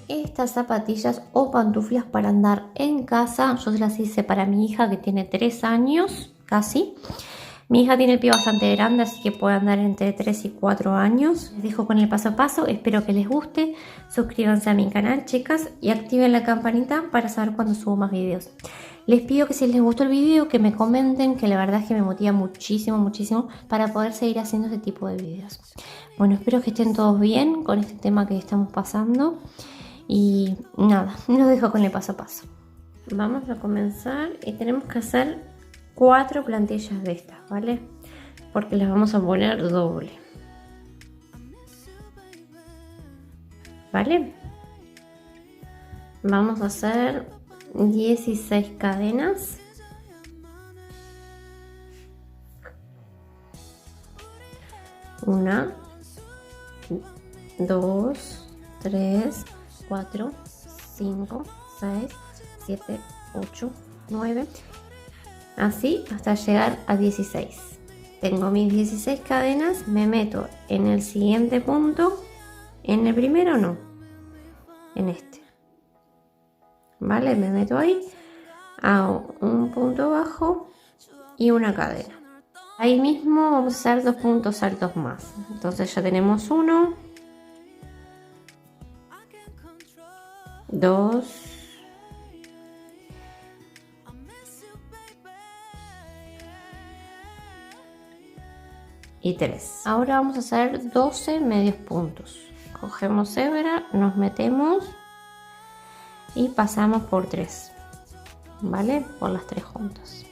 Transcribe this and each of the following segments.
Estas zapatillas o pantuflas para andar en casa, yo se las hice para mi hija que tiene 3 años casi. Mi hija tiene el pie bastante grande, así que puede andar entre 3 y 4 años. Les dejo con el paso a paso, espero que les guste. Suscríbanse a mi canal, chicas, y activen la campanita para saber cuando subo más videos. Les pido que si les gustó el video, que me comenten, que la verdad es que me motiva muchísimo, muchísimo para poder seguir haciendo este tipo de videos. Bueno, espero que estén todos bien con este tema que estamos pasando. Y nada, los dejo con el paso a paso. Vamos a comenzar y tenemos que hacer 4 plantillas de estas, ¿vale? Porque las vamos a poner doble. ¿Vale? Vamos a hacer 16 cadenas. Una, 2, 3, 4, 5, 6, 7, 8, 9, así hasta llegar a 16. Tengo mis 16 cadenas, me meto en el siguiente punto, en el primero no, en este, vale, me meto ahí, hago un punto bajo y una cadena. Ahí mismo vamos a hacer 2 puntos altos más, entonces ya tenemos 1, 2, y 3. Ahora vamos a hacer 12 medios puntos. Cogemos hebra, nos metemos y pasamos por 3, ¿vale? Por las 3 juntas.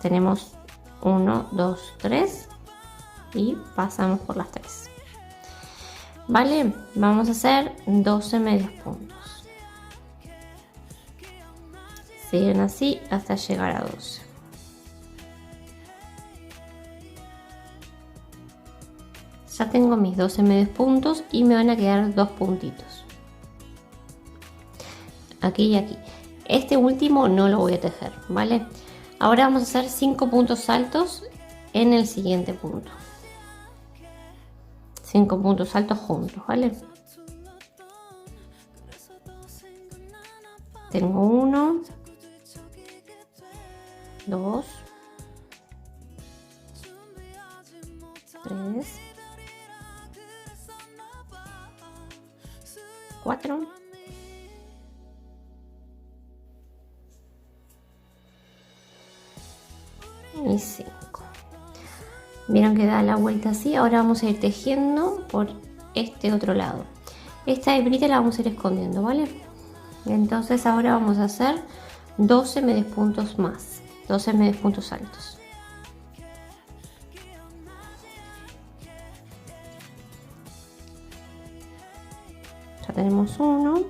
Tenemos 1, 2, 3 y pasamos por las 3. Vale, vamos a hacer 12 medios puntos. Siguen así hasta llegar a 12. Ya tengo mis 12 medios puntos y me van a quedar 2 puntitos. Aquí y aquí. Este último no lo voy a tejer, ¿vale? Ahora vamos a hacer 5 puntos altos en el siguiente punto. 5 puntos altos juntos, ¿vale? Tengo 1, 2, 3, 4 y 5. Vieron que da la vuelta así. Ahora vamos a ir tejiendo por este otro lado. Esta hebrita la vamos a ir escondiendo, ¿vale? Entonces ahora vamos a hacer 12 medios puntos más, 12 medios puntos altos. Ya tenemos 1,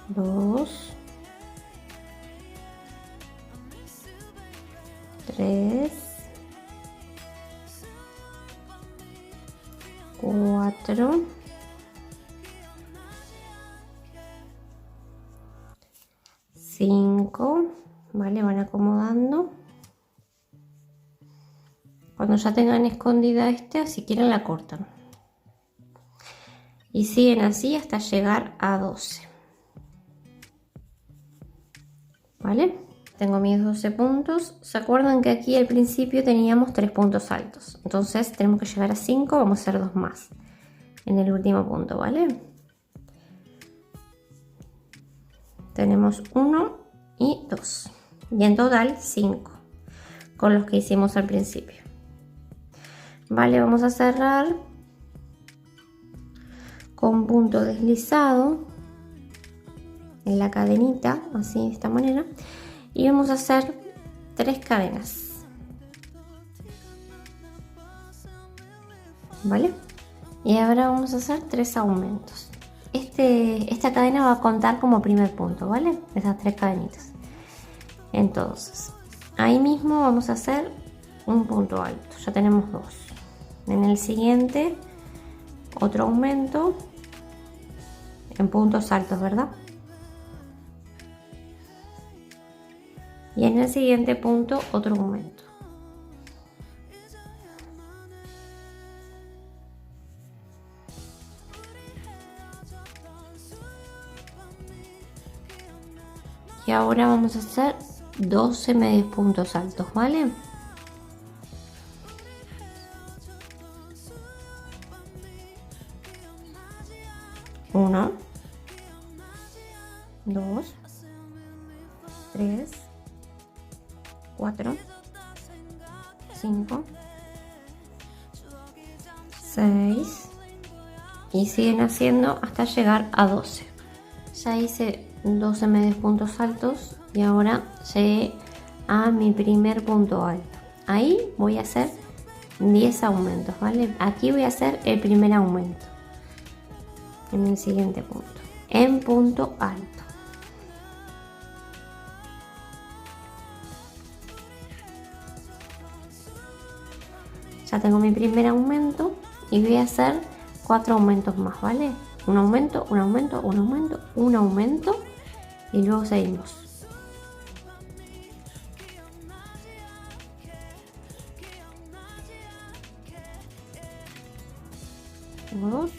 2, 3, 4, 5, ¿vale? Van acomodando. Cuando ya tengan escondida si quieren la cortan. Y siguen así hasta llegar a 12. ¿Vale? Tengo mis 12 puntos. ¿Se acuerdan que aquí al principio teníamos 3 puntos altos? Entonces tenemos que llegar a 5, vamos a hacer 2 más en el último punto, ¿vale? Tenemos 1 y 2. Y en total 5 con los que hicimos al principio. Vale, vamos a cerrar con punto deslizado en la cadenita, así de esta manera. Y vamos a hacer 3 cadenas, ¿vale? Y ahora vamos a hacer 3 aumentos. Esta cadena va a contar como primer punto, ¿vale? Esas 3 cadenitas. Entonces, ahí mismo vamos a hacer un punto alto. Ya tenemos 2. En el siguiente, otro aumento en puntos altos, ¿verdad? Y en el siguiente punto otro aumento. Y ahora vamos a hacer 12 medios puntos altos, ¿vale? Uno, dos, tres, cuatro, cinco, seis, y siguen haciendo hasta llegar a 12. Ya hice 12 medios puntos altos y ahora llegué a mi primer punto alto. Ahí voy a hacer 10 aumentos, ¿vale? Aquí voy a hacer el primer aumento en el siguiente punto, en punto alto. Ya tengo mi primer aumento y voy a hacer 4 aumentos más, ¿vale? Un aumento, un aumento, un aumento, un aumento y luego seguimos. Tengo 2.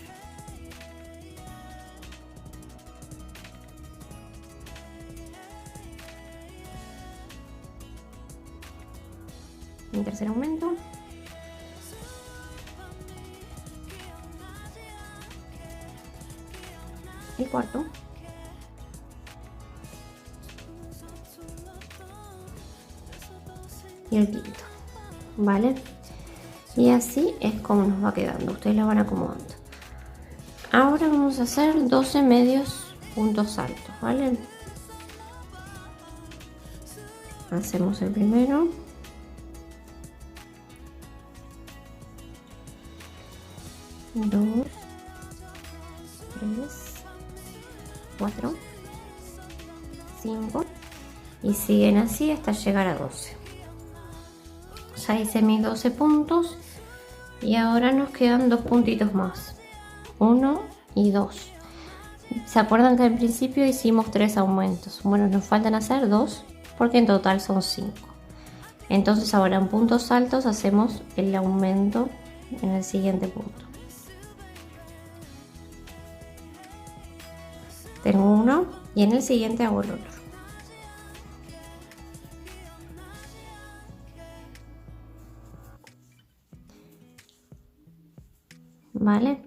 Mi tercer aumento. El cuarto. Y el quinto, ¿vale? Y así es como nos va quedando, ustedes lo van acomodando. Ahora vamos a hacer 12 medios puntos altos, ¿vale? Hacemos el primero. Dos, tres, 4, 5 y siguen así hasta llegar a 12. Ya hice mis 12 puntos y ahora nos quedan 2 puntitos más, 1 y 2. ¿Se acuerdan que al principio hicimos 3 aumentos? Bueno, nos faltan hacer 2 porque en total son 5. Entonces ahora en puntos altos hacemos el aumento en el siguiente punto. Tengo uno y en el siguiente hago el otro. ¿Vale?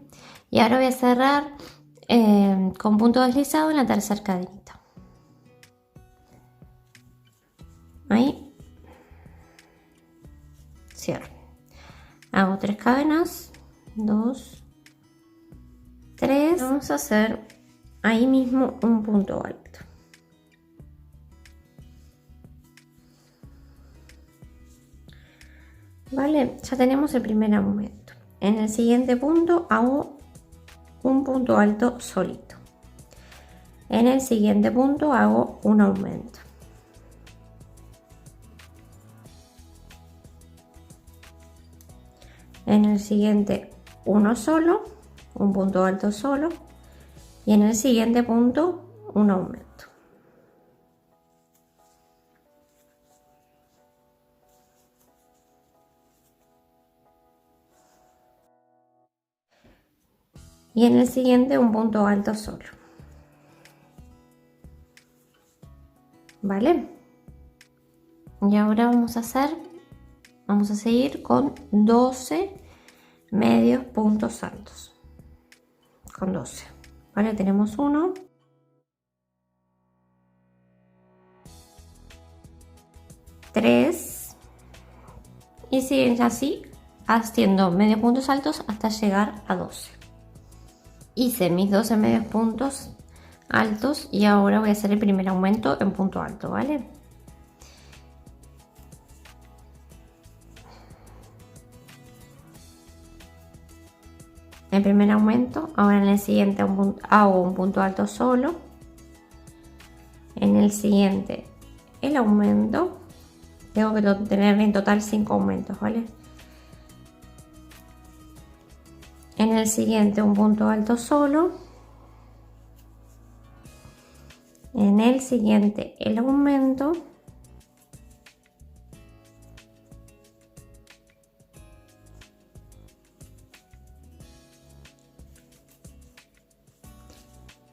Y ahora voy a cerrar con punto deslizado en la tercera cadenita. Ahí. Cierro. Hago 3 cadenas. 2, 3. Vamos a hacer ahí mismo un punto alto. Vale, ya tenemos el primer aumento. En el siguiente punto hago un punto alto solito. En el siguiente punto hago un aumento. En el siguiente uno solo, un punto alto solo. Y en el siguiente punto un aumento. Y en el siguiente un punto alto solo. ¿Vale? Y ahora vamos a seguir con 12 medios puntos altos. Con 12. ¿Vale? Tenemos 1, 3 y siguen así haciendo medios puntos altos hasta llegar a 12. Hice mis 12 medios puntos altos y ahora voy a hacer el primer aumento en punto alto, ¿vale? El primer aumento, ahora en el siguiente hago un punto alto solo. En el siguiente el aumento, tengo que tener en total 5 aumentos, ¿vale? En el siguiente un punto alto solo. En el siguiente el aumento.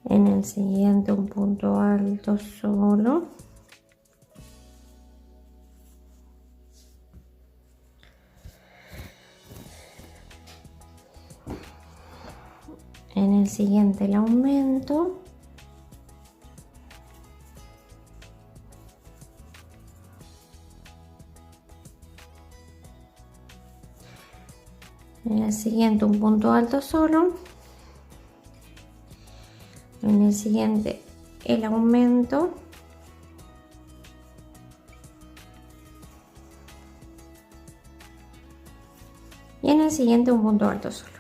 En el siguiente un punto alto solo. En el siguiente el aumento. En el siguiente un punto alto solo. En el siguiente el aumento. Y en el siguiente un punto alto solo.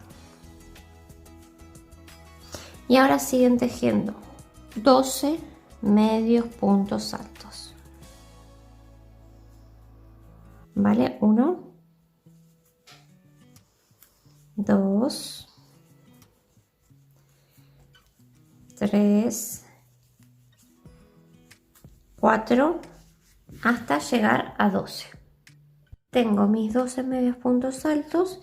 Y ahora siguen tejiendo 12 medios puntos altos. ¿Vale? 1, 2, 3, 4, hasta llegar a 12. Tengo mis 12 medios puntos altos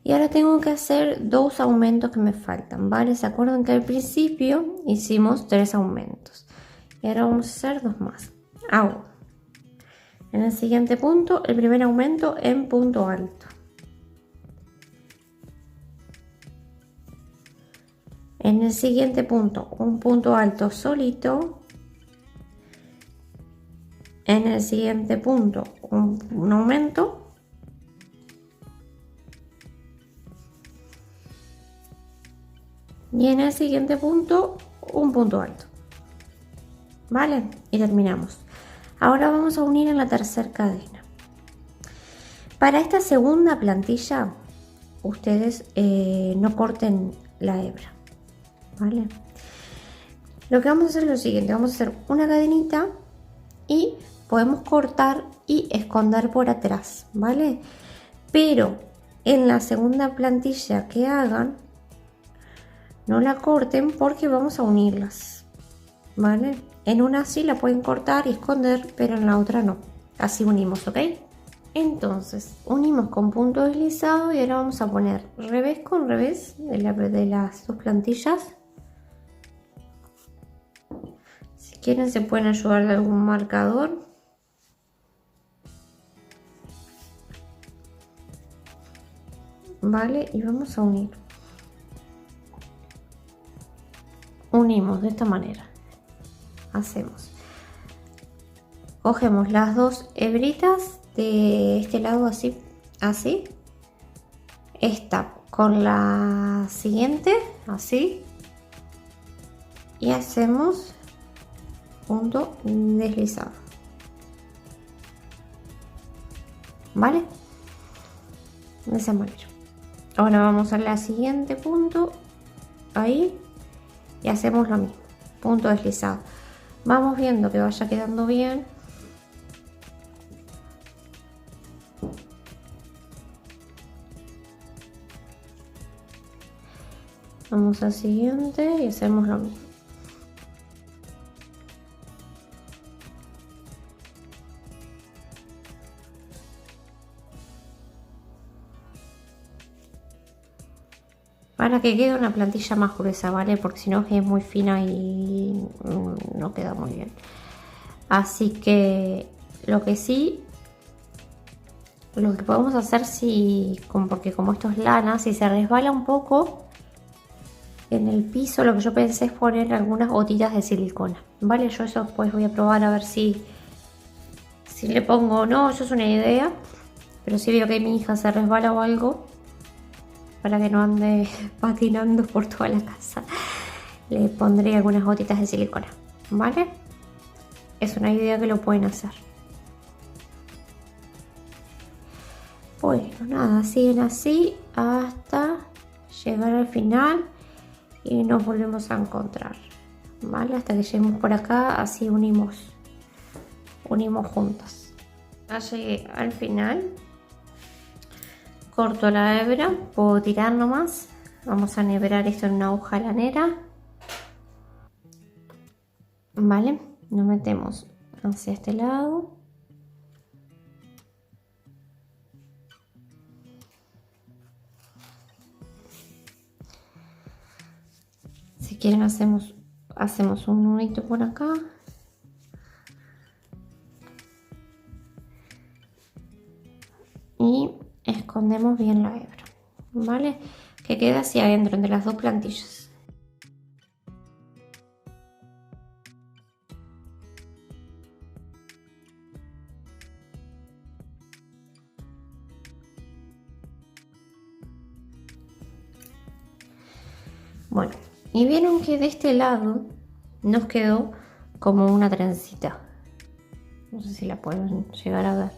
y ahora tengo que hacer 2 aumentos que me faltan, ¿vale? ¿Se acuerdan que al principio hicimos 3 aumentos? Y ahora vamos a hacer 2 más. Hago en el siguiente punto el primer aumento en punto alto. En el siguiente punto un punto alto solito. En el siguiente punto un aumento. Y en el siguiente punto un punto alto. ¿Vale? Y terminamos. Ahora vamos a unir en la tercera cadena. Para esta segunda plantilla ustedes no corten la hebra, ¿vale? Lo que vamos a hacer es lo siguiente: vamos a hacer una cadenita y podemos cortar y esconder por atrás, ¿vale? Pero en la segunda plantilla que hagan, no la corten porque vamos a unirlas, ¿vale? En una sí la pueden cortar y esconder, pero en la otra no. Así unimos, ¿ok? Entonces unimos con punto deslizado y ahora vamos a poner revés con revés de las dos plantillas. Si quieren se pueden ayudar de algún marcador. Vale, y vamos a unir. Unimos de esta manera. Hacemos. Cogemos las dos hebritas de este lado así, así. Esta con la siguiente, así. Y hacemos punto deslizado. ¿Vale? De esa manera. Ahora vamos a la siguiente punto, ahí, y hacemos lo mismo, punto deslizado. Vamos viendo que vaya quedando bien. Vamos al siguiente y hacemos lo mismo. Para que quede una plantilla más gruesa, ¿vale? Porque si no es muy fina y no queda muy bien. Así que lo que sí, lo que podemos hacer porque como esto es lana, si se resbala un poco en el piso, lo que yo pensé es poner algunas gotitas de silicona, ¿vale? Yo eso después voy a probar a ver si le pongo o no, eso es una idea. Pero si veo que mi hija se resbala o algo, para que no ande patinando por toda la casa, le pondré algunas gotitas de silicona, ¿vale? Es una idea que lo pueden hacer. Bueno, nada, siguen así hasta llegar al final y nos volvemos a encontrar, ¿vale? Hasta que lleguemos por acá, así unimos juntas. Ya llegué al final. Corto la hebra, puedo tirar nomás. Vamos a enhebrar esto en una aguja lanera. ¿vale? Nos metemos hacia este lado. Si quieren hacemos un nudito por acá. Y escondemos bien la hebra, ¿vale? Que quede hacia adentro entre las dos plantillas. Bueno, y vieron que de este lado nos quedó como una trencita. No sé si la pueden llegar a ver.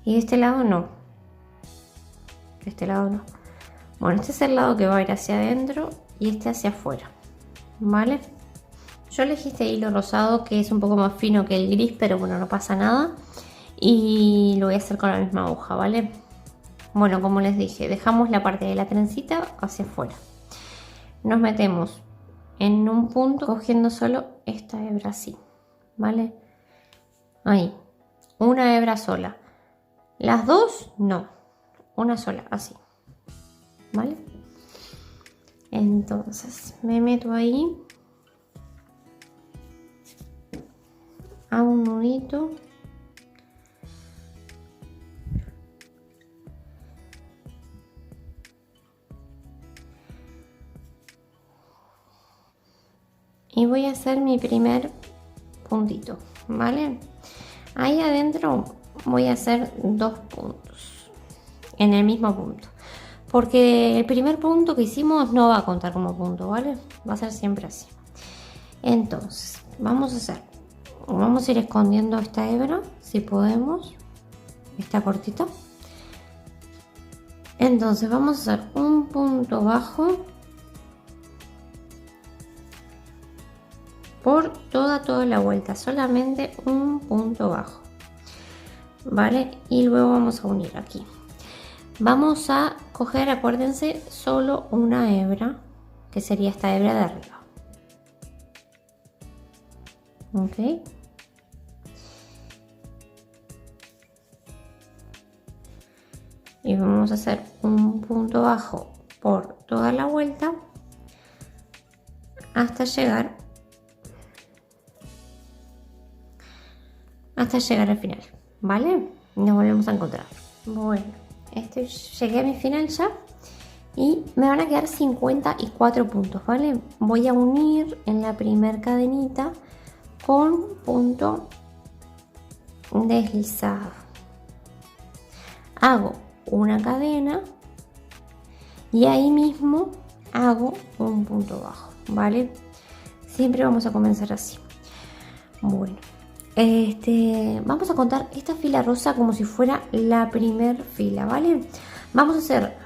Y de este lado no. De este lado no. Bueno, este es el lado que va a ir hacia adentro y este hacia afuera, ¿vale? Yo elegí este hilo rosado que es un poco más fino que el gris, pero bueno, no pasa nada. Y lo voy a hacer con la misma aguja, ¿vale? Bueno, como les dije, dejamos la parte de la trencita hacia afuera. Nos metemos en un punto cogiendo solo esta hebra así, ¿vale? Ahí, una hebra sola. Las dos, no, una sola, así, ¿vale? Entonces me meto ahí, hago un nudito. Y voy a hacer mi primer puntito, ¿vale? Ahí adentro voy a hacer 2 puntos en el mismo punto, porque el primer punto que hicimos no va a contar como punto, ¿vale? Va a ser siempre así. Entonces vamos a ir escondiendo esta hebra si podemos, esta cortita. Entonces vamos a hacer un punto bajo por toda la vuelta, solamente un punto bajo, ¿vale? Y luego vamos a unir aquí. Vamos a coger, acuérdense, solo una hebra, que sería esta hebra de arriba, ¿ok? Y vamos a hacer un punto bajo por toda la vuelta hasta llegar al final, ¿vale? Nos volvemos a encontrar. Bueno, llegué a mi final ya y me van a quedar 54 puntos, ¿vale? Voy a unir en la primer cadenita con punto deslizado. Hago una cadena y ahí mismo hago un punto bajo, ¿vale? Siempre vamos a comenzar así. Bueno, vamos a contar esta fila rosa como si fuera la primer fila, ¿vale? Vamos a hacer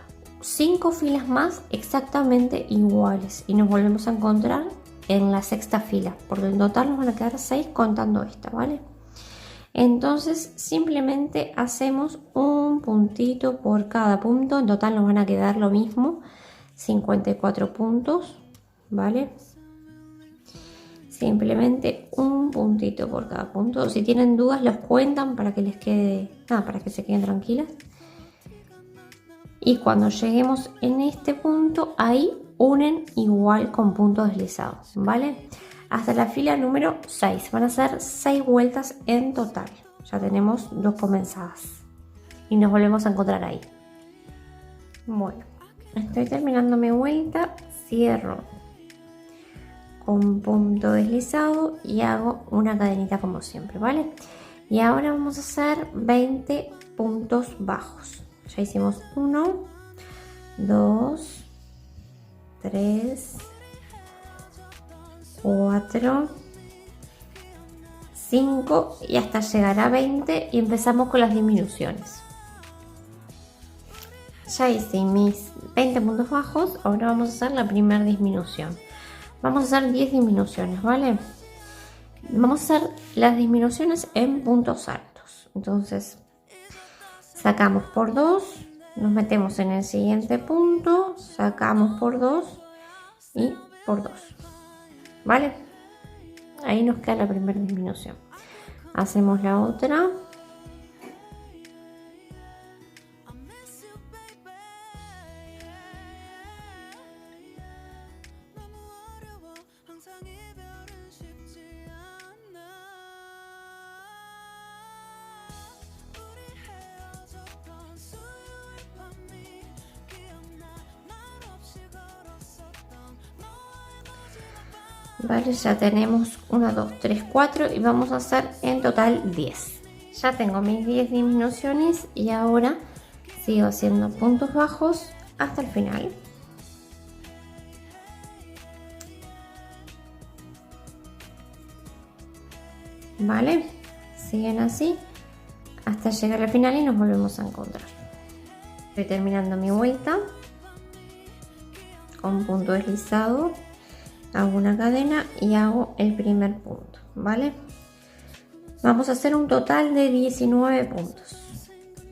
5 filas más exactamente iguales y nos volvemos a encontrar en la sexta fila, porque en total nos van a quedar 6 contando esta, ¿vale? Entonces simplemente hacemos un puntito por cada punto, en total nos van a quedar lo mismo, 54 puntos, ¿vale? Simplemente un puntito por cada punto. Si tienen dudas los cuentan para que les quede, para que se queden tranquilas. Y cuando lleguemos en este punto, ahí unen igual con puntos deslizados, ¿vale? Hasta la fila número 6. Van a ser 6 vueltas en total. Ya tenemos 2 comenzadas. Y nos volvemos a encontrar ahí. Bueno, estoy terminando mi vuelta. Cierro con punto deslizado y hago una cadenita como siempre, ¿vale? Y ahora vamos a hacer 20 puntos bajos. Ya hicimos 1, 2, 3, 4, 5 y hasta llegar a 20 y empezamos con las disminuciones. Ya hice mis 20 puntos bajos, ahora vamos a hacer la primera disminución. Vamos a hacer 10 disminuciones, ¿vale? Vamos a hacer las disminuciones en puntos altos. Entonces, sacamos por 2, nos metemos en el siguiente punto, sacamos por 2 y por 2, ¿vale? Ahí nos queda la primera disminución. Hacemos la otra. Vale, ya tenemos 1, 2, 3, 4 y vamos a hacer en total 10. Ya tengo mis 10 disminuciones y ahora sigo haciendo puntos bajos hasta el final. Vale, siguen así hasta llegar al final y nos volvemos a encontrar. Estoy terminando mi vuelta con punto deslizado. Hago una cadena y hago el primer punto, ¿vale? Vamos a hacer un total de 19 puntos.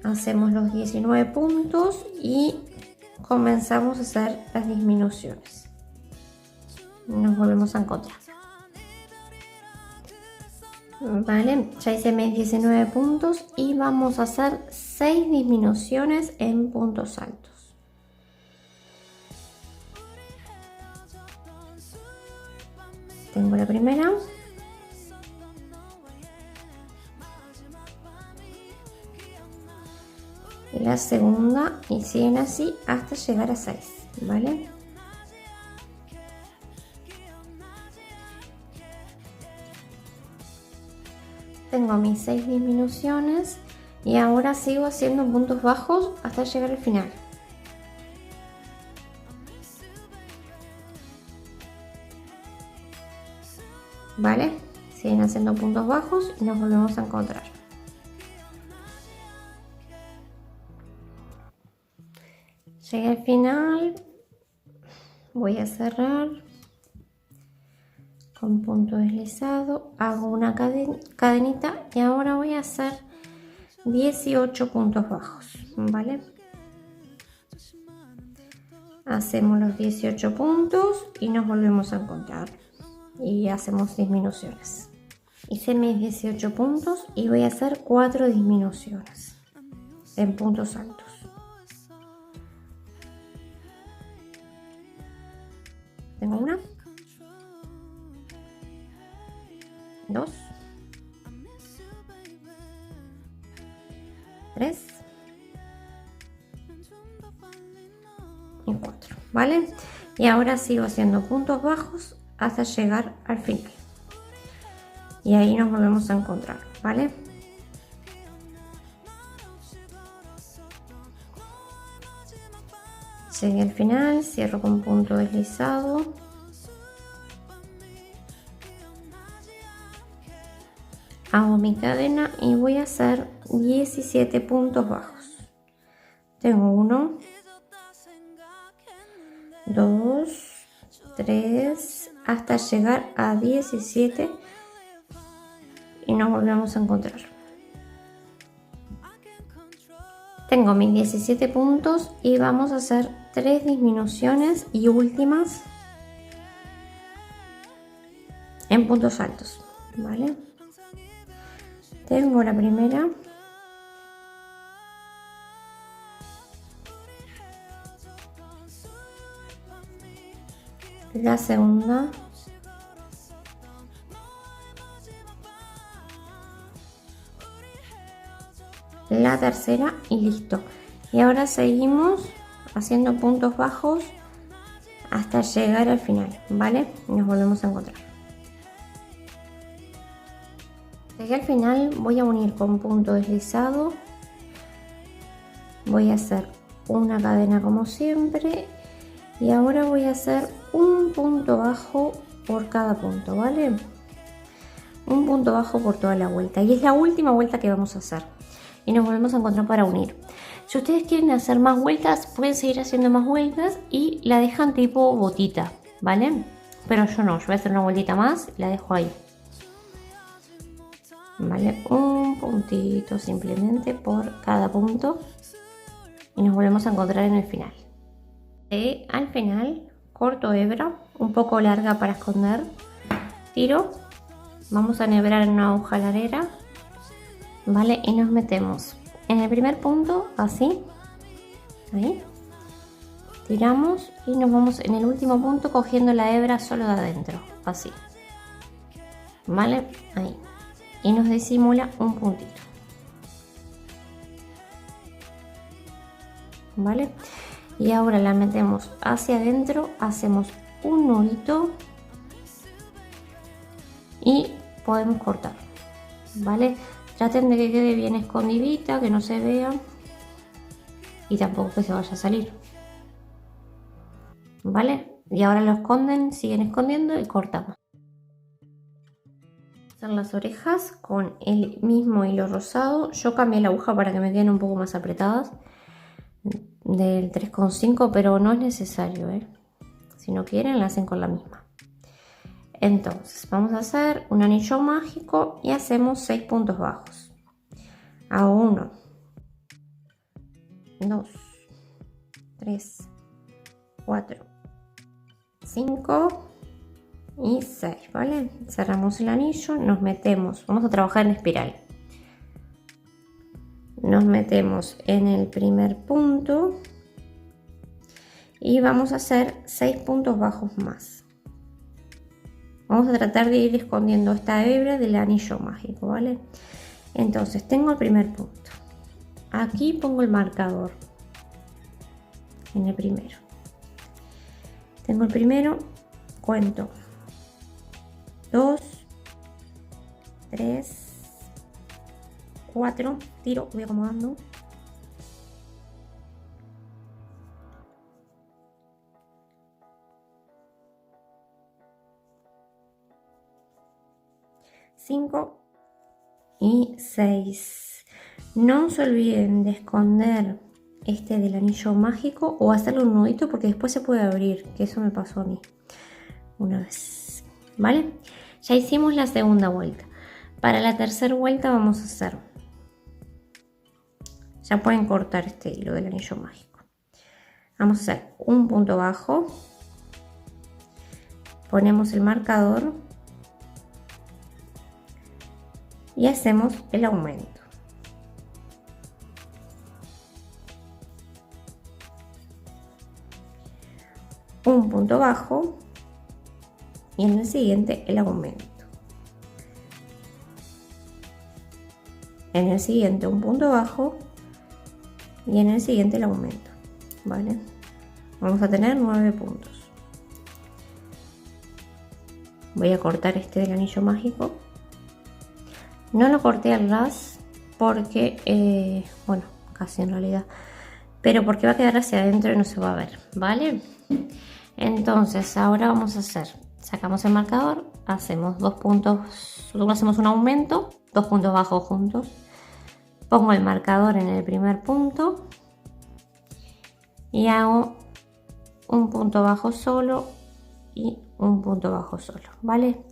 Hacemos los 19 puntos y comenzamos a hacer las disminuciones. Nos volvemos a encontrar. Vale, ya hice mis 19 puntos y vamos a hacer 6 disminuciones en puntos altos. Tengo la primera, la segunda y siguen así hasta llegar a 6, ¿vale? Tengo mis 6 disminuciones y ahora sigo haciendo puntos bajos hasta llegar al final. ¿Vale? Siguen haciendo puntos bajos y nos volvemos a encontrar. Llegué al final, voy a cerrar con punto deslizado, hago una cadenita y ahora voy a hacer 18 puntos bajos, ¿vale? Hacemos los 18 puntos y nos volvemos a encontrar y hacemos disminuciones. Hice mis 18 puntos y voy a hacer 4 disminuciones en puntos altos. Tengo una, 2, 3 y 4, ¿vale? Y ahora sigo haciendo puntos bajos hasta llegar al final. Y ahí nos volvemos a encontrar, ¿vale? Llegué al final, cierro con punto deslizado. Hago mi cadena y voy a hacer 17 puntos bajos. Tengo 1, 2, 3, hasta llegar a 17 y nos volvemos a encontrar. Tengo mis 17 puntos y vamos a hacer 3 disminuciones y últimas en puntos altos, ¿vale? Tengo la primera, la segunda, la tercera y listo. Y ahora seguimos haciendo puntos bajos hasta llegar al final, ¿vale? Nos volvemos a encontrar. Llegué al final, voy a unir con punto deslizado, voy a hacer una cadena como siempre y ahora voy a hacer un punto bajo por cada punto, ¿vale? Un punto bajo por toda la vuelta y es la última vuelta que vamos a hacer y nos volvemos a encontrar para unir. Si ustedes quieren hacer más vueltas, pueden seguir haciendo más vueltas y la dejan tipo botita, ¿vale? Pero yo no, yo voy a hacer una vueltita más y la dejo ahí. Vale, un puntito simplemente por cada punto y nos volvemos a encontrar en el final. Al final corto hebra un poco larga para esconder, tiro vamos a enhebrar en una aguja larera, ¿vale? Y nos metemos en el primer punto, así, ahí, tiramos y nos vamos en el último punto cogiendo la hebra solo de adentro, así, ¿vale? Ahí, y nos disimula un puntito, ¿vale? Y ahora la metemos hacia adentro, hacemos un nudito y podemos cortar, ¿vale? Traten de que quede bien escondidita, que no se vea y tampoco que se vaya a salir, ¿vale? Y ahora lo esconden, siguen escondiendo y cortamos. Hacer las orejas con el mismo hilo rosado. Yo cambié la aguja para que me queden un poco más apretadas, del 3,5, pero no es necesario, ¿eh? Si no quieren, la hacen con la misma. Entonces vamos a hacer un anillo mágico y hacemos 6 puntos bajos. Hago 1, 2, 3, 4, 5 y 6, ¿vale? Cerramos el anillo, nos metemos, vamos a trabajar en espiral. Nos metemos en el primer punto y vamos a hacer 6 puntos bajos más. Vamos a tratar de ir escondiendo esta hebra del anillo mágico, ¿vale? Entonces tengo el primer punto. Aquí pongo el marcador en el primero. Tengo el primero, cuento 2, 3, 4, tiro, voy acomodando. 5 y 6. No se olviden de esconder este del anillo mágico o hacerle un nudito porque después se puede abrir, que eso me pasó a mí una vez, ¿vale? Ya hicimos la segunda vuelta. Para la tercera vuelta vamos a hacer, ya pueden cortar este hilo del anillo mágico. Vamos a hacer un punto bajo, ponemos el marcador y hacemos el aumento. Un punto bajo y en el siguiente el aumento. En el siguiente un punto bajo y en el siguiente el aumento, ¿vale? Vamos a tener 9 puntos. Voy a cortar este del anillo mágico. No lo corté al ras porque, bueno, casi en realidad, pero porque va a quedar hacia adentro y no se va a ver, ¿vale? Entonces ahora vamos a hacer, sacamos el marcador, hacemos 2 puntos, luego hacemos un aumento, 2 puntos bajos juntos, pongo el marcador en el primer punto y hago un punto bajo solo y un punto bajo solo, ¿vale?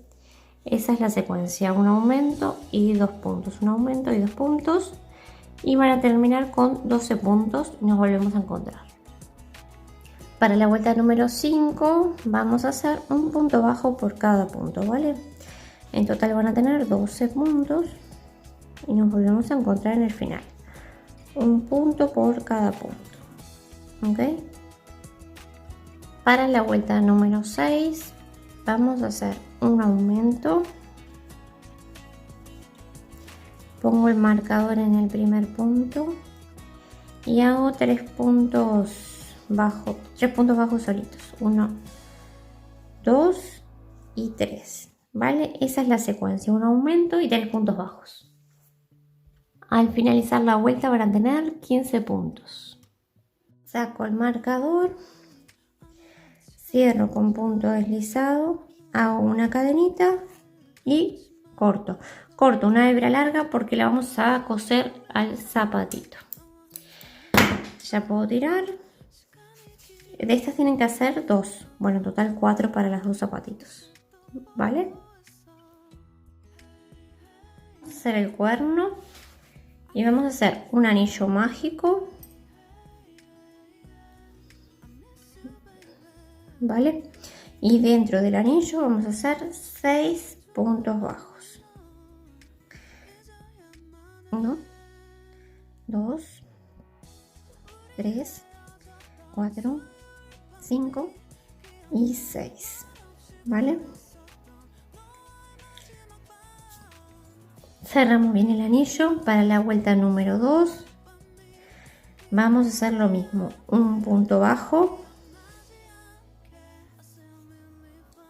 Esa es la secuencia, un aumento y 2 puntos, un aumento y 2 puntos, y van a terminar con 12 puntos y nos volvemos a encontrar. Para la vuelta número 5 vamos a hacer un punto bajo por cada punto, ¿vale? En total van a tener 12 puntos y nos volvemos a encontrar en el final. Un punto por cada punto, ¿ok? Para la vuelta número 6 vamos a hacer un aumento, pongo el marcador en el primer punto y hago 3 puntos bajos solitos, 1, 2 y 3, ¿vale? Esa es la secuencia, un aumento y 3 puntos bajos. Al finalizar la vuelta van a tener 15 puntos. Saco el marcador, cierro con punto deslizado, hago una cadenita y corto una hebra larga porque la vamos a coser al zapatito. Ya puedo tirar. De estas tienen que hacer 2, bueno, en total 4 para los 2 zapatitos, ¿vale? Vamos a hacer el cuerno y vamos a hacer un anillo mágico, ¿vale? Y dentro del anillo vamos a hacer 6 puntos bajos. 1, 2, 3, 4, 5 y 6, ¿vale? Cerramos bien el anillo. Para la vuelta número 2 vamos a hacer lo mismo, un punto bajo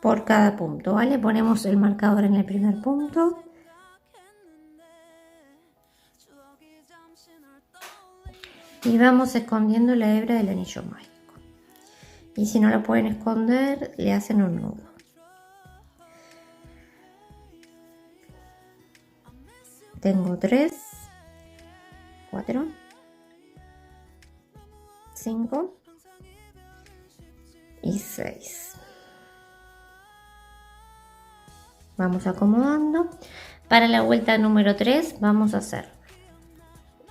por cada punto, ¿vale? Ponemos el marcador en el primer punto y vamos escondiendo la hebra del anillo mágico. Y si no lo pueden esconder, le hacen un nudo. Tengo 3, 4, 5 y 6. Vamos acomodando. Para la vuelta número 3 vamos a hacer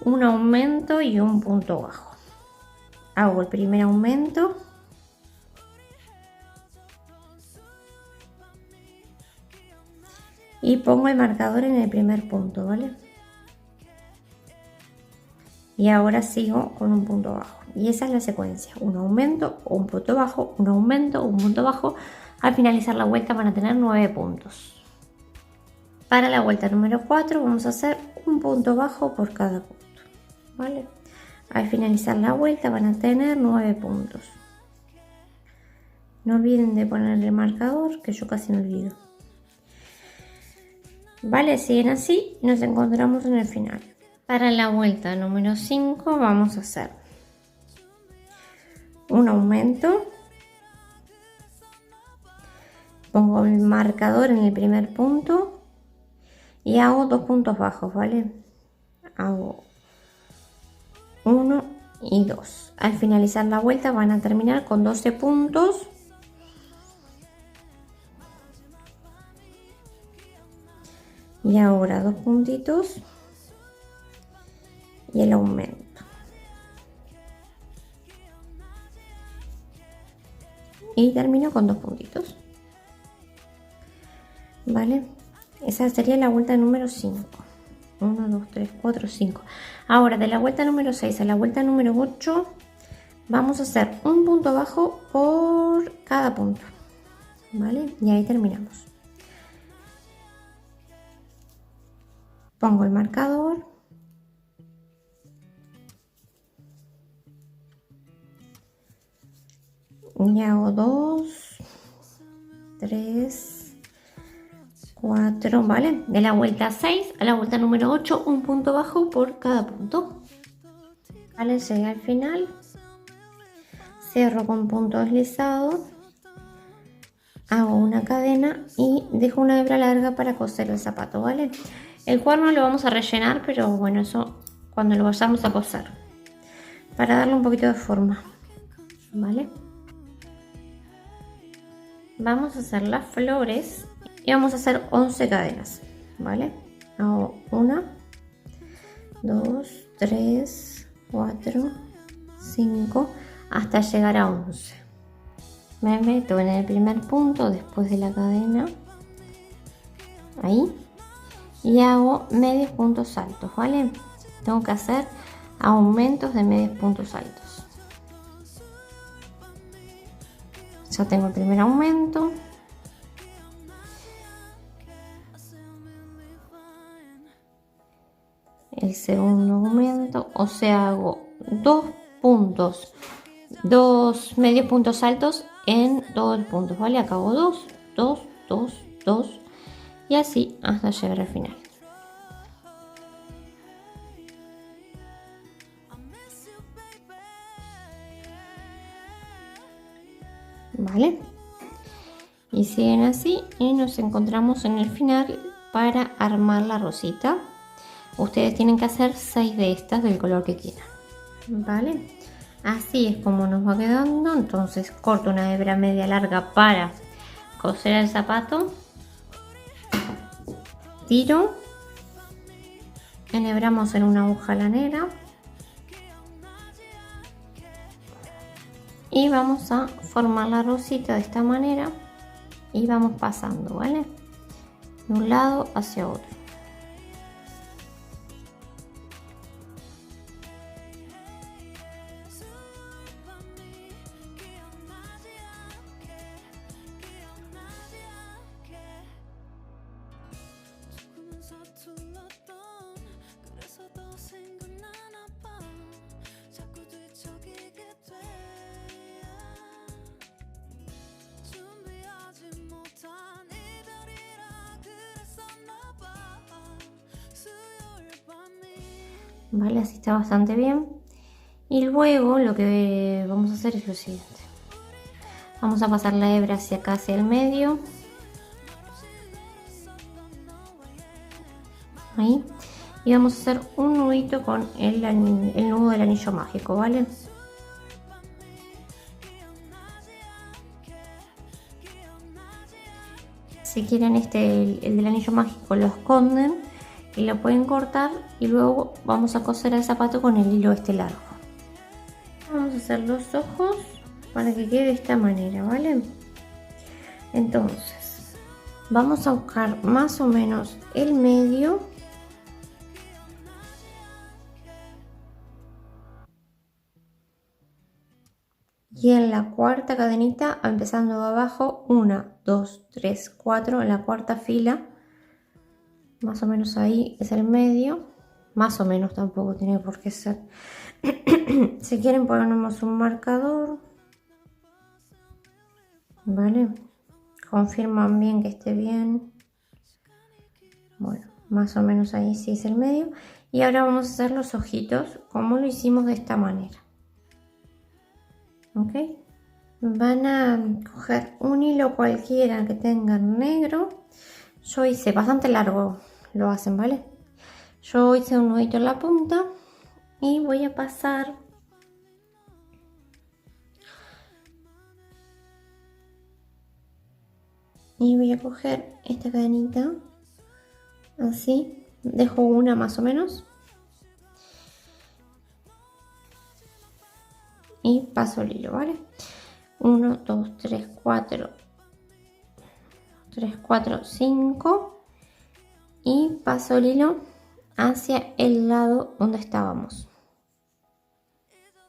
un aumento y un punto bajo. Hago el primer aumento. Y pongo el marcador en el primer punto, ¿vale? Y ahora sigo con un punto bajo. Y esa es la secuencia. Un aumento, un punto bajo, un aumento, un punto bajo. Al finalizar la vuelta van a tener 9 puntos. Para la vuelta número 4 vamos a hacer un punto bajo por cada punto, ¿vale? Al finalizar la vuelta van a tener 9 puntos. No olviden de poner el marcador, que yo casi me olvido. Vale, siguen así y nos encontramos en el final. Para la vuelta número 5 vamos a hacer un aumento. Pongo el marcador en el primer punto y hago 2 puntos bajos, ¿vale? Hago 1 y 2. Al finalizar la vuelta van a terminar con 12 puntos. Y ahora 2 puntitos y el aumento. Y termino con 2 puntitos. ¿Vale? Esa sería la vuelta número 5. 1, 2, 3, 4, 5. Ahora de la vuelta número 6 a la vuelta número 8 vamos a hacer un punto bajo por cada punto. ¿Vale? Y ahí terminamos. Pongo el marcador. Y hago 2, 3, 4, ¿vale? De la vuelta 6 a la vuelta número 8, un punto bajo por cada punto. Vale, llegué al final. Cierro con punto deslizado. Hago una cadena y dejo una hebra larga para coser el zapato, ¿vale? El cuerno lo vamos a rellenar, pero bueno, eso cuando lo vayamos a coser. Para darle un poquito de forma, ¿vale? Vamos a hacer las flores y vamos a hacer 11 cadenas, ¿vale? Hago 1, 2, 3, 4, 5, hasta llegar a 11. Me meto en el primer punto después de la cadena, ahí, y hago medios puntos altos, ¿vale? Tengo que hacer aumentos de medios puntos altos. Ya tengo el primer aumento. El segundo aumento, o sea, hago 2 puntos, 2 medios puntos altos en todos los puntos, ¿vale? Acá hago 2, 2, 2, 2 y así hasta llegar al final. ¿Vale? Y siguen así y nos encontramos en el final para armar la rosita. Ustedes tienen que hacer 6 de estas del color que quieran, ¿vale? Así es como nos va quedando. Entonces corto una hebra media larga para coser el zapato, tiro, enhebramos en una aguja lanera y vamos a formar la rosita de esta manera y vamos pasando, ¿vale? de un lado hacia otro. Vale, así está bastante bien. Y luego lo que vamos a hacer es lo siguiente. Vamos a pasar la hebra hacia acá, hacia el medio. Ahí. Y vamos a hacer un nudito con el nudo del anillo mágico, ¿vale? Si quieren el del anillo mágico lo esconden y lo pueden cortar, y luego vamos a coser el zapato con el hilo este largo. Vamos a hacer los ojos para que quede de esta manera, ¿vale? Entonces vamos a buscar más o menos el medio y en la cuarta cadenita, empezando de abajo, 1, 2, 3, 4, en la cuarta fila, más o menos ahí es el medio, más o menos, tampoco tiene por qué ser. Si quieren ponemos un marcador, vale, confirman bien que esté bien. Bueno, más o menos ahí sí es el medio. Y ahora vamos a hacer los ojitos como lo hicimos de esta manera. Ok, van a coger un hilo cualquiera que tengan negro. Yo hice bastante largo, lo hacen, ¿vale? Yo hice un nudito en la punta y voy a pasar y voy a coger esta cadenita así, dejo una más o menos y paso el hilo, ¿vale? 1, 2, 3, 4, 3, 4, 5 y paso el hilo hacia el lado donde estábamos,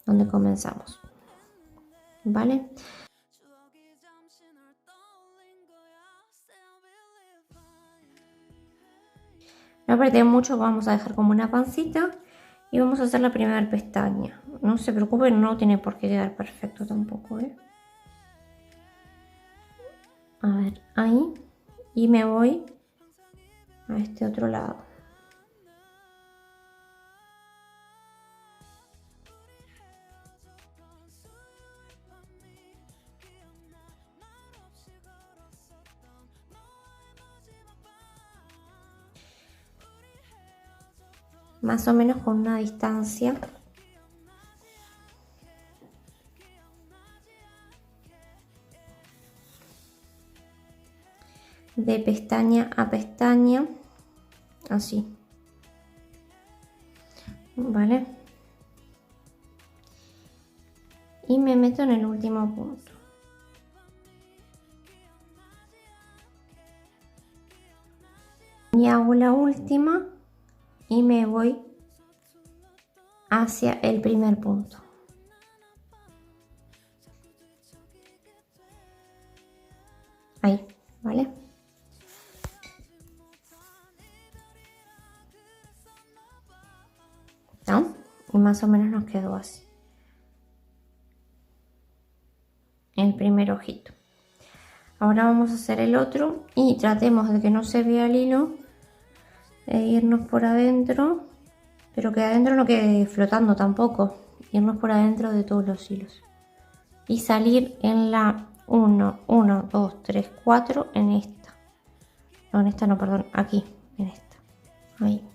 donde comenzamos, ¿vale? No apreté mucho, vamos a dejar como una pancita y vamos a hacer la primera pestaña. No se preocupen, no tiene por qué quedar perfecto tampoco, ¿eh? A ver, ahí, y me voy a este otro lado. Más o menos con una distancia de pestaña a pestaña, así, ¿vale? Y me meto en el último punto. Y hago la última y me voy hacia el primer punto. Ahí, ¿vale? ¿No? Y más o menos nos quedó así. El primer ojito. Ahora vamos a hacer el otro y tratemos de que no se vea el hilo e irnos por adentro, pero que adentro no quede flotando tampoco, irnos por adentro de todos los hilos y salir en la 1, 1, 2, 3, 4 en esta. No, en esta no, perdón, aquí, en esta. Ahí.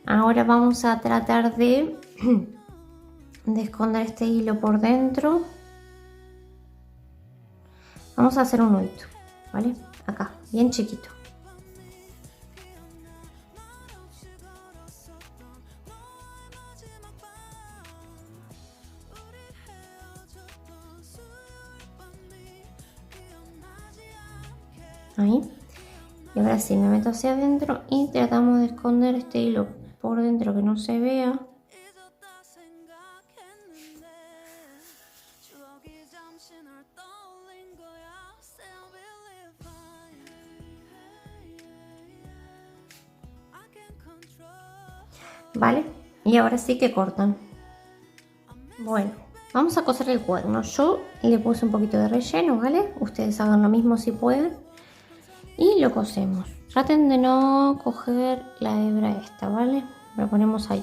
Ahora vamos a tratar de esconder este hilo por dentro. Vamos a hacer un nudito, ¿vale? Acá, bien chiquito. Ahí. Y ahora sí, me meto hacia adentro y tratamos de esconder este hilo por dentro que no se vea. ¿Vale? Y ahora sí que cortan. Bueno, vamos a coser el cuerno. Yo le puse un poquito de relleno, ¿vale? Ustedes hagan lo mismo si pueden. Y lo cosemos. Traten de no coger la hebra esta, ¿vale? Lo ponemos ahí.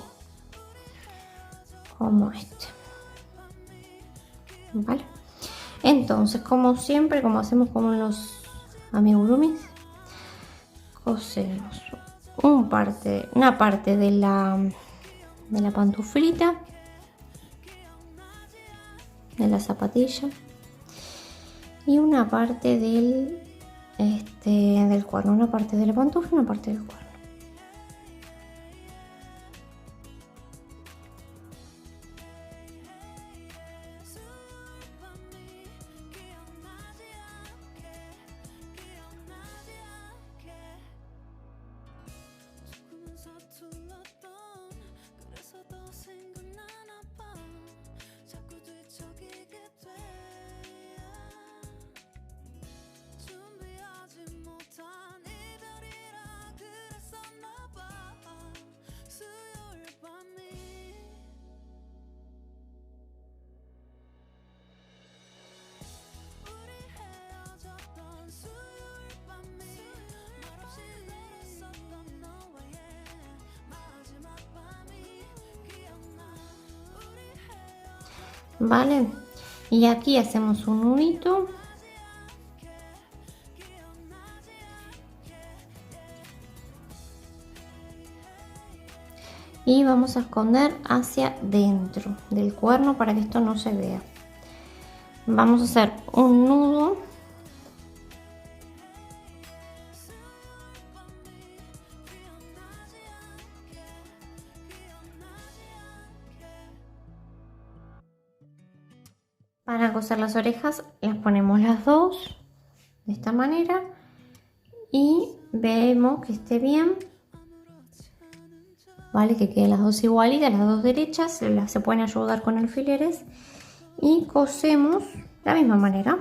Como este. ¿Vale? Entonces, como siempre, como hacemos como en los amigurumis, cosemos una parte de la pantuflita, de la zapatilla, y una parte del cuerno, una parte de la pantufla y una parte del cuerno. ¿Vale? Y aquí hacemos un nudito. Y vamos a esconder hacia dentro del cuerno para que esto no se vea. Vamos a hacer un nudo. Para coser las orejas las ponemos las dos de esta manera y vemos que esté bien, vale, que queden las dos igualitas, las dos derechas, se pueden ayudar con alfileres y cosemos de la misma manera.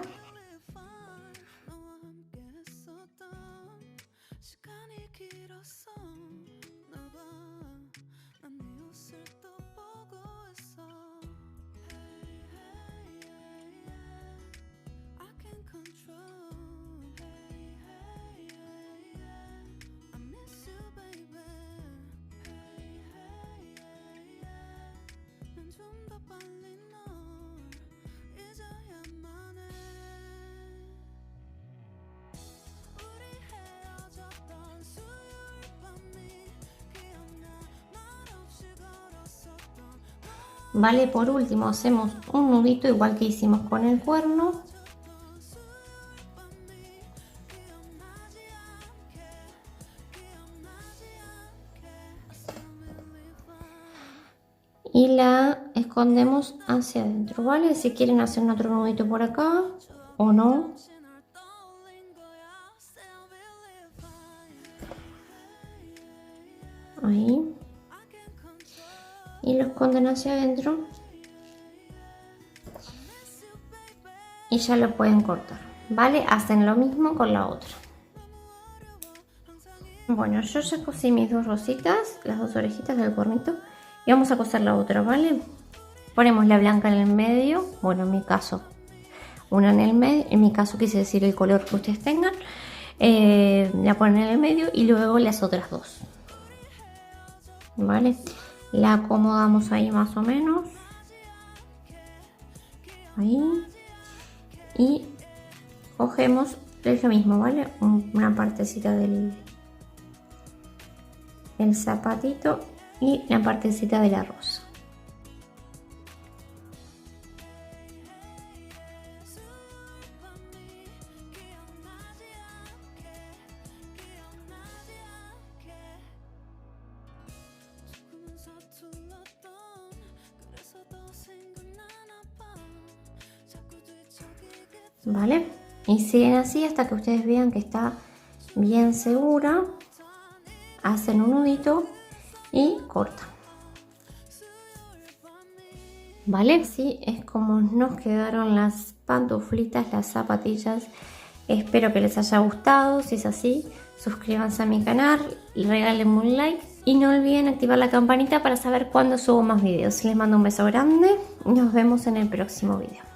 Vale, por último hacemos un nudito igual que hicimos con el cuerno. Y la escondemos hacia adentro, ¿vale? Si quieren hacer otro nudito por acá o no. Ahí. Y lo esconden hacia adentro. Y ya lo pueden cortar. ¿vale? Hacen lo mismo con la otra. Bueno, yo ya cosí mis dos rositas, las dos orejitas del cuernito, y vamos a coser la otra, ¿vale? Ponemos la blanca en el medio, bueno, en mi caso una en el medio, en mi caso quise decir el color que ustedes tengan, la ponen en el medio y luego las otras dos, ¿vale? La acomodamos ahí más o menos, ahí, y cogemos, es lo mismo, ¿vale? Una partecita del zapatito y la partecita de la rosa. ¿Vale? Y siguen así hasta que ustedes vean que está bien segura. Hacen un nudito y cortan. ¿Vale? Así es como nos quedaron las pantuflitas, las zapatillas. Espero que les haya gustado. Si es así, suscríbanse a mi canal, regálenme un like y no olviden activar la campanita para saber cuándo subo más videos. Les mando un beso grande y nos vemos en el próximo video.